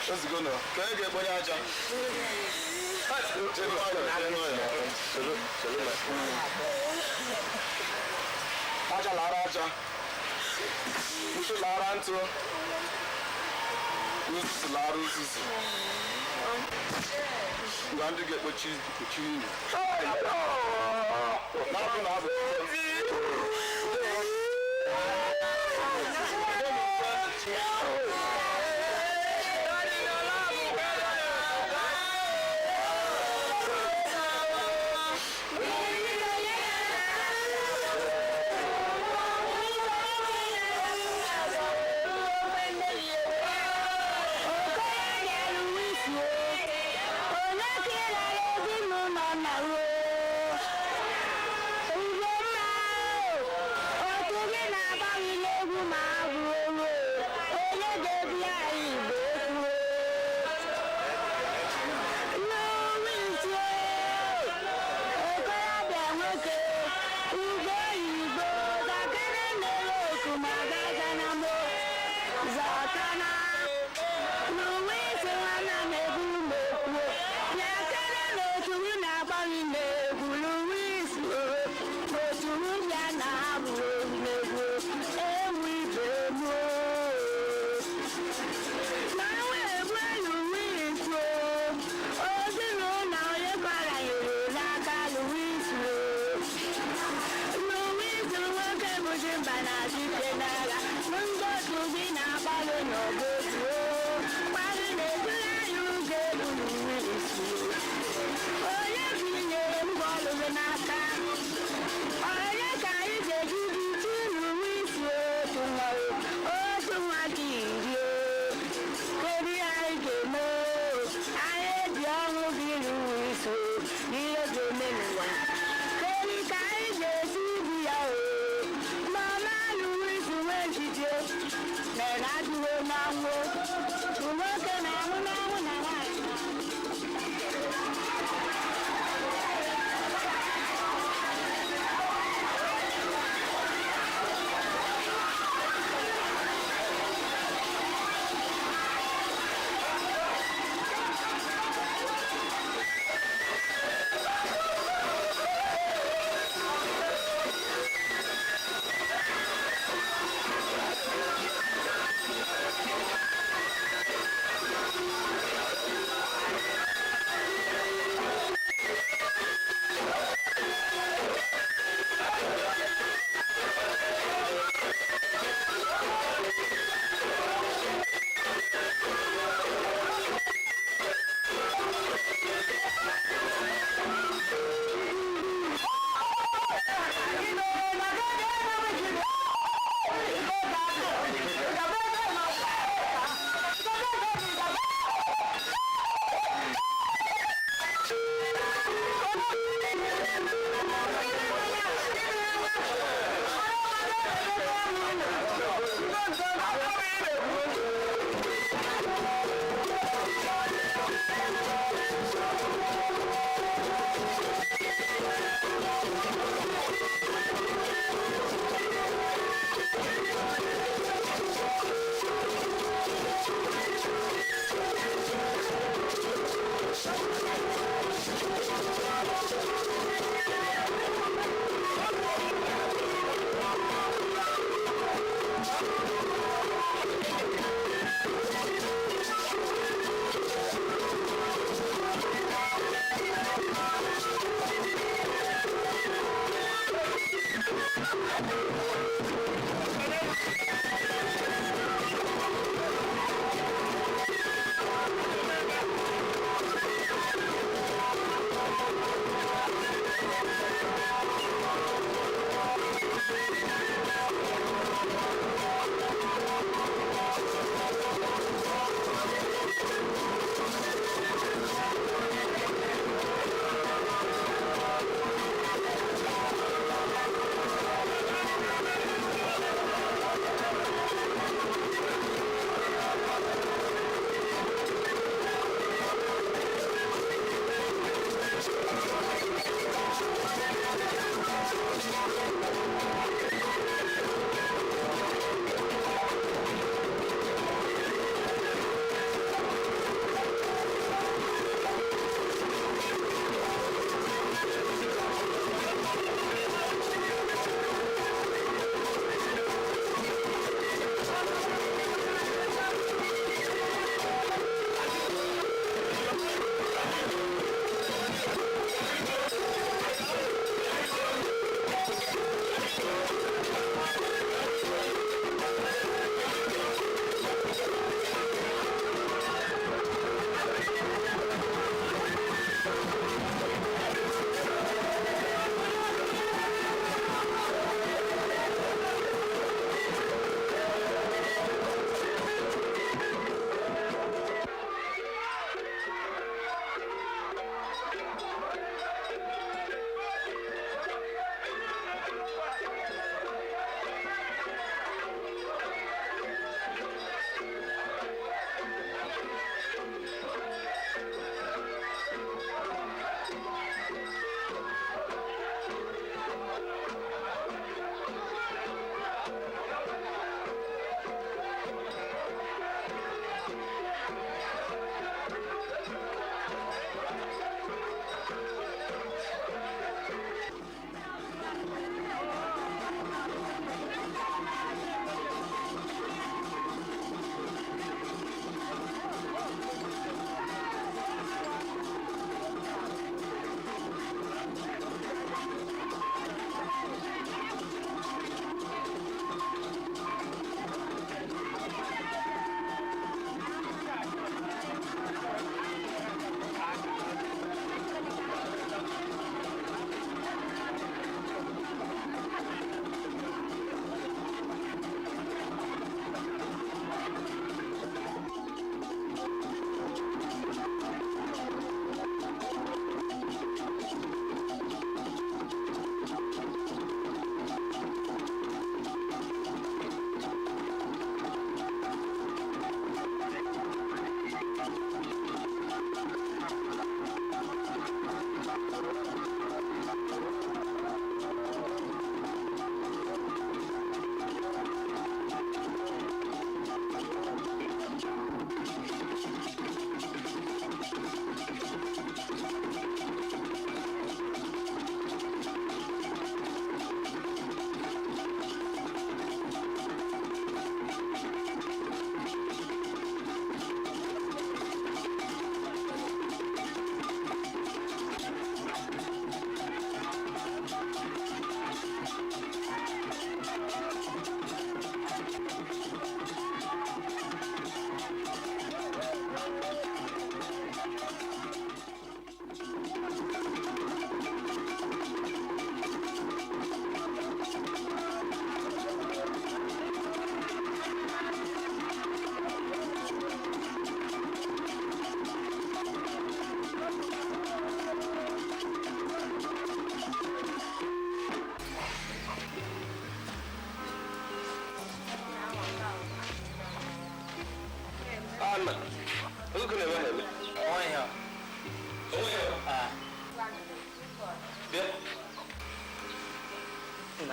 Let's go now. Can I get money aja? Aja lara aja. Musu lara nto. Musu lara ususu. Going to get what you need.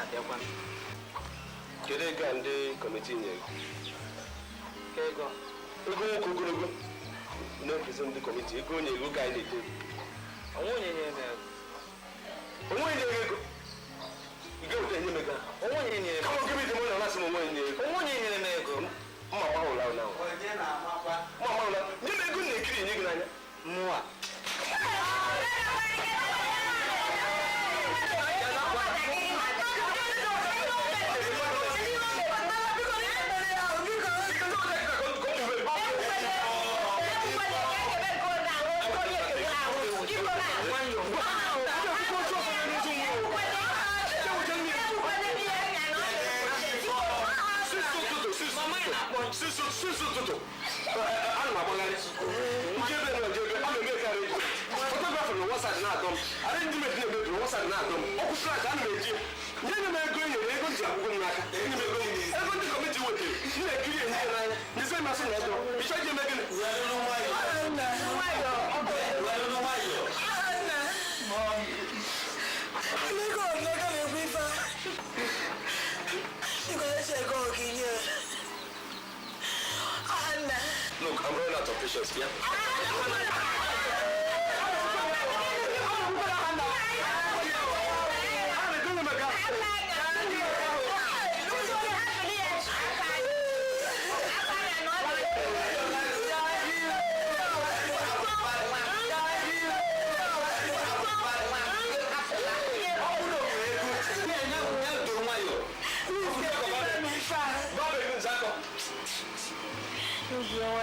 na-abịakwa. Kedu ego ndị kọmitii nyere? Ego nwoke ogologo na-ekezi ndị kọmitii ego onye ego ka anyị na-ete. onwe nyere m ego. Onwe nyere ego? Ige ụta enye m ego? Onwe nyere m ego. Kama oge dị m na ọlasị m onwe nyere ego. Onwe nyere m ego. Mma gbahụla ụla ahụ. Mma gbahụla. Nye m ego na-ekiri enye gị n'anya. Mmụọ. Susu ana m agbagharị njebe na njebe a na-eme karị fotografi na wasad na-atọ m arrangement na-emebi na wasad na-atọ m ọkụ flash ana m eji nye m ego enyere ego ji akwụkwọ m n'aka ego ndị kọmiti wetara m na-ekiri enyi ya n'anya ndị masị na edo ịchọ ji eme gịnị Look, I'm running out of patience, yeah?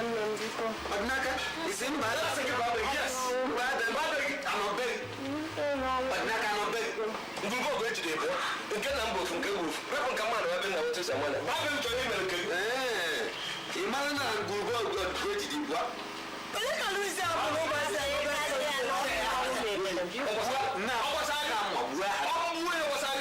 Magnaka is in my last second about yes. Rather I'm a big. Magnaka I'm a big. You go go to the book. You get number from Google. Weapon command weapon now to someone. Bible to him and Imagine and Google go to the book. But look at Louis now what's I come? Where was I?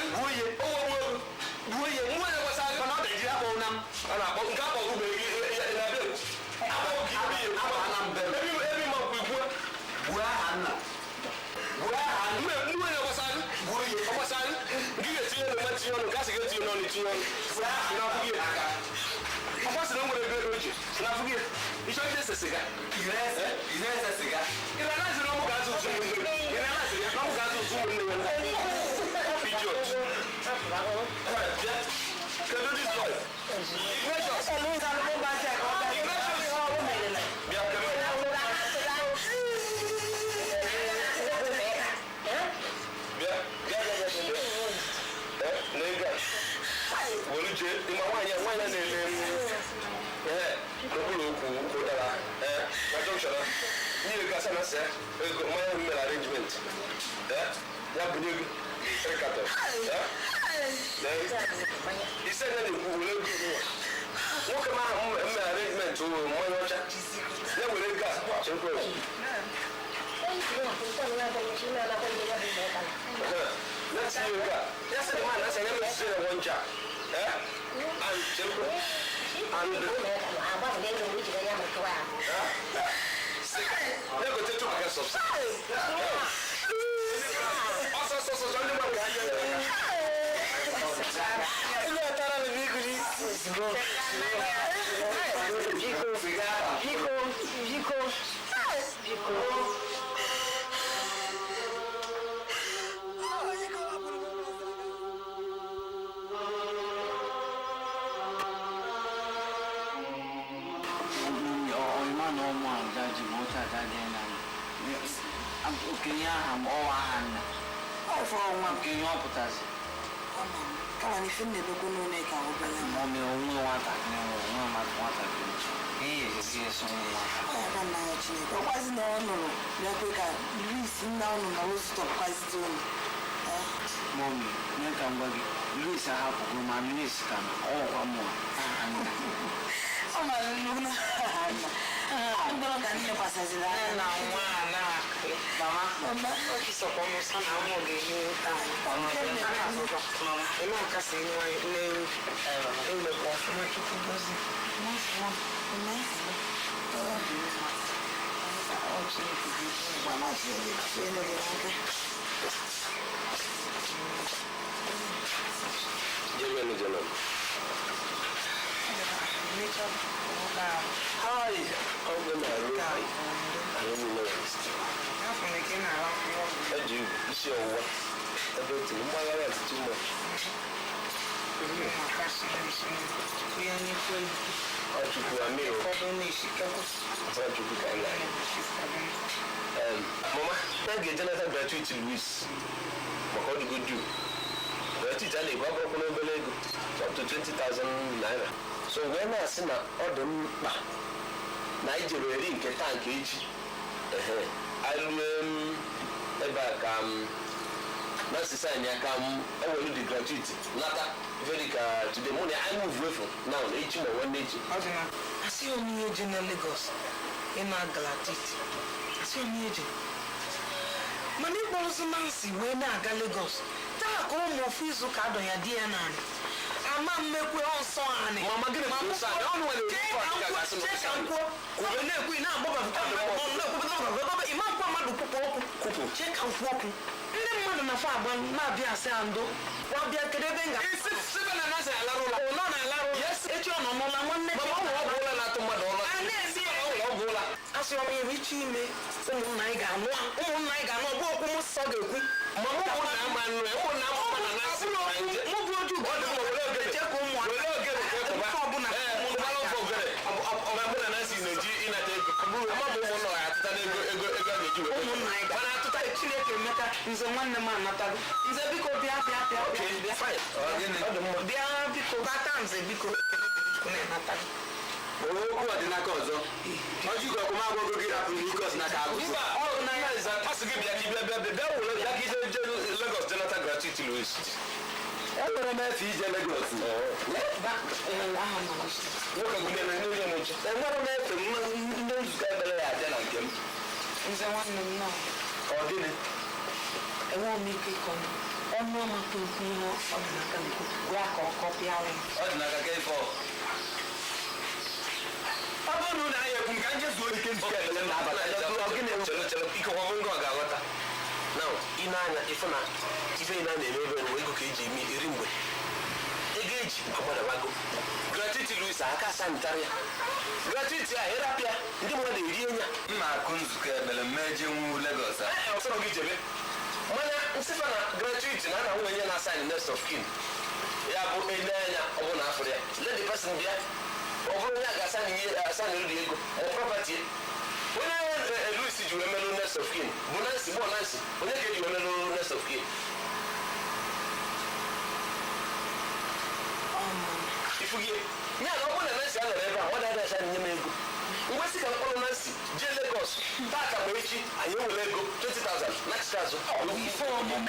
Hi, I'm gonna arrive. I don't know this. I do. It's your what? About to my life too much. I took a meal. Mama, I get another gratuity, Luis. What do you do? Gratuity, up to 20,000 naira. So when I see my order, Nigeria in Ketan Cage, I Nassisania come over the gratuity. Nata, very to the money I move with now, each one nature. I see on me in Lagos in our gratuity. I see on me. Many balls of Nancy when I got Lagos. Talk home of Fizu Cado, your dear Nan. A man make we all so on it. Mamma, get a son. I don't know whether check uncle. We now check and walk. Never mind, my father, not be a sound. What be a Kedevenga? It's 7 and as a Larola. Oh, no, yes, it's your normal one. And then see as you may reach me. Oh, my God, no, walk almost so good. Mamma, I won't make it come. Oh, no, my people, we are copy. What not again for? I don't know that you can just do it against now, Inana, if I neighbor and we go KG me, Rimbo. Engage, Abadawago. Gratuity, Louis, Aka Santaria. Gratuity, Herapia, the one they did. Marcus, Belgium, Lagos. I also get it. Mana, gratuity, and I will not sign next of kin. Yeah, but in Africa. Let the person be over San Diego, property. When I lose you a mellowness of kin, Bonancy, when I get you a mellowness of kin. If we get, yeah, no one else, what other sign you may go. What's it called? Nancy, J. Lagos, Tata Boichi, and you will go 20,000. Next class, before me.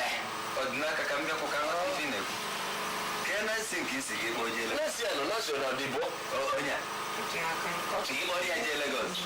But Naka can go for Canada. Can I think it's a game of National Debo? Oh, yeah. Lagos.